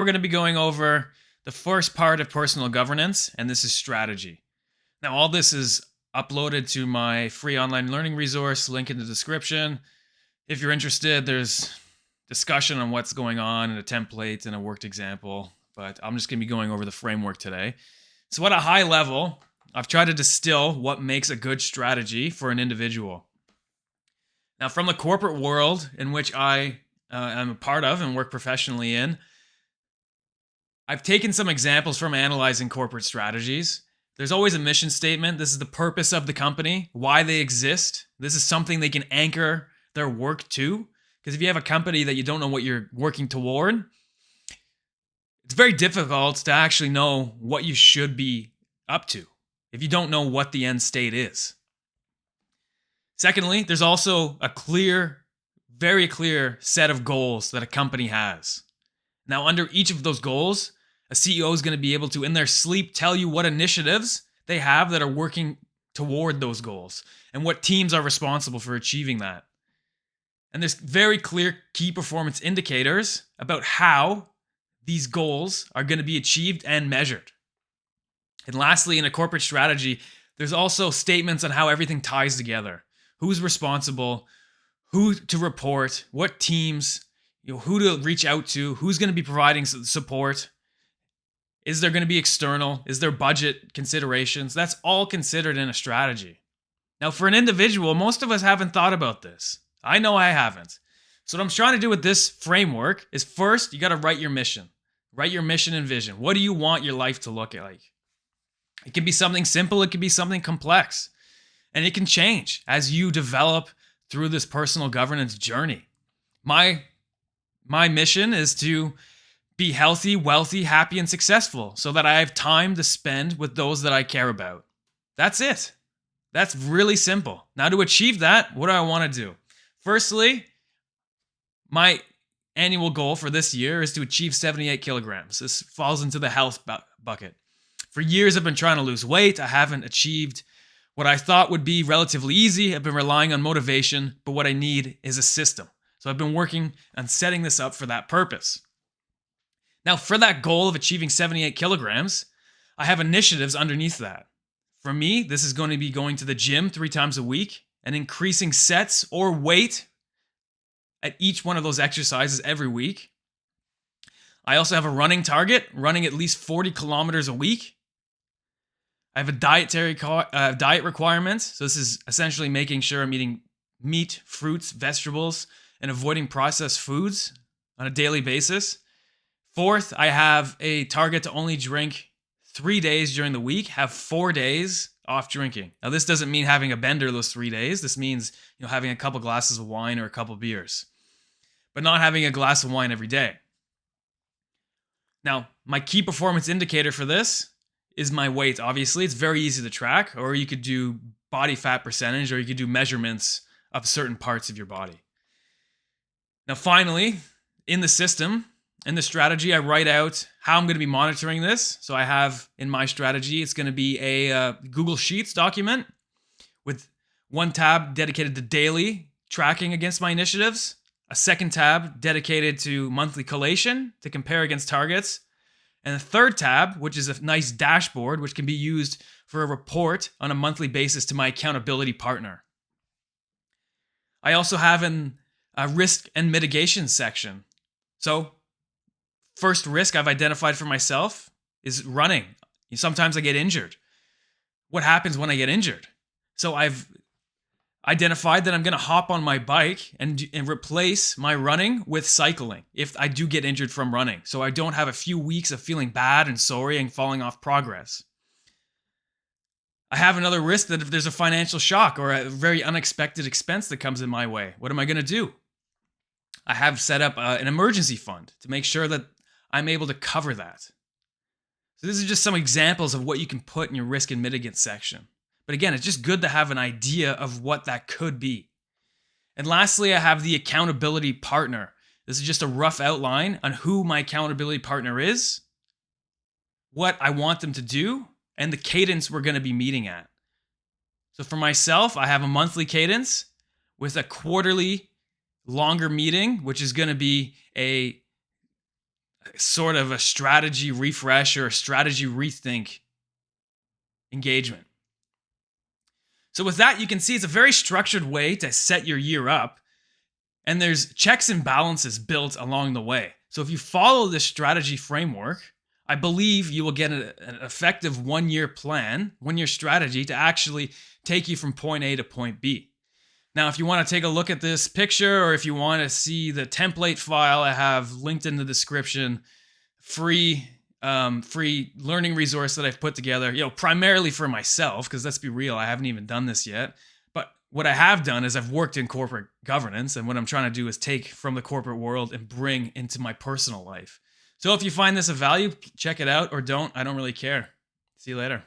We're going to be going over the first part of personal governance, and this is strategy. Now, all this is uploaded to my free online learning resource, link in the description. If you're interested, there's discussion on what's going on and a template and a worked example, but I'm just going to be going over the framework today. So at a high level, I've tried to distill what makes a good strategy for an individual. Now, from the corporate world in which I am a part of and work professionally in, I've taken some examples from analyzing corporate strategies. There's always a mission statement. This is the purpose of the company, why they exist. This is something they can anchor their work to. Because if you have a company that you don't know what you're working toward, it's very difficult to actually know what you should be up to if you don't know what the end state is. Secondly, there's also a very clear set of goals that a company has. Now, under each of those goals, a CEO is going to be able to, in their sleep, tell you what initiatives they have that are working toward those goals and what teams are responsible for achieving that. And there's very clear key performance indicators about how these goals are going to be achieved and measured. And lastly, in a corporate strategy, there's also statements on how everything ties together. Who's responsible, who to report, what teams, who to reach out to, who's going to be providing support. Is there going to be external? Is there budget considerations? That's all considered in a strategy. Now, for an individual, most of us haven't thought about this. I know I haven't. So what I'm trying to do with this framework is first, you got to write your mission. Write your mission and vision. What do you want your life to look like? It can be something simple. It can be something complex. And it can change as you develop through this personal governance journey. My mission is to be healthy, wealthy, happy, and successful so that I have time to spend with those that I care about. That's it. That's really simple. Now, to achieve that, what do I want to do? Firstly, my annual goal for this year is to achieve 78 kilograms. This falls into the health bucket. For years, I've been trying to lose weight. I haven't achieved what I thought would be relatively easy. I've been relying on motivation, but what I need is a system. So I've been working on setting this up for that purpose. Now, for that goal of achieving 78 kilograms, I have initiatives underneath that. For me, this is going to be going to the gym 3 times a week and increasing sets or weight at each one of those exercises every week. I also have a running target, running at least 40 kilometers a week. I have a diet requirement. So this is essentially making sure I'm eating meat, fruits, vegetables, and avoiding processed foods on a daily basis. Fourth, I have a target to only drink 3 days during the week, have 4 days off drinking. Now, this doesn't mean having a bender those 3 days. This means having a couple glasses of wine or a couple beers, but not having a glass of wine every day. Now, my key performance indicator for this is my weight. Obviously, it's very easy to track, or you could do body fat percentage, or you could do measurements of certain parts of your body. Now, finally, in the system, in the strategy, I write out how I'm going to be monitoring this. So I have in my strategy, it's going to be a Google Sheets document with one tab dedicated to daily tracking against my initiatives, a second tab dedicated to monthly collation to compare against targets, and a third tab, which is a nice dashboard, which can be used for a report on a monthly basis to my accountability partner. I also have a risk and mitigation section. So first risk I've identified for myself is running. Sometimes I get injured. What happens when I get injured? So I've identified that I'm going to hop on my bike and replace my running with cycling if I do get injured from running. So I don't have a few weeks of feeling bad and sorry and falling off progress. I have another risk that if there's a financial shock or a very unexpected expense that comes in my way, what am I going to do? I have set up an emergency fund to make sure that I'm able to cover that. So these are just some examples of what you can put in your risk and mitigant section. But again, it's just good to have an idea of what that could be. And lastly, I have the accountability partner. This is just a rough outline on who my accountability partner is, what I want them to do, and the cadence we're going to be meeting at. So for myself, I have a monthly cadence with a quarterly longer meeting, which is going to be a sort of a strategy refresh or a strategy rethink engagement. So with that, you can see it's a very structured way to set your year up. And there's checks and balances built along the way. So if you follow this strategy framework, I believe you will get an effective 1-year plan, 1-year strategy to actually take you from point A to point B. Now, if you want to take a look at this picture, or if you want to see the template file I have linked in the description, free learning resource that I've put together, primarily for myself, because let's be real, I haven't even done this yet. But what I have done is I've worked in corporate governance, and what I'm trying to do is take from the corporate world and bring into my personal life. So if you find this of value, check it out, or don't. I don't really care. See you later.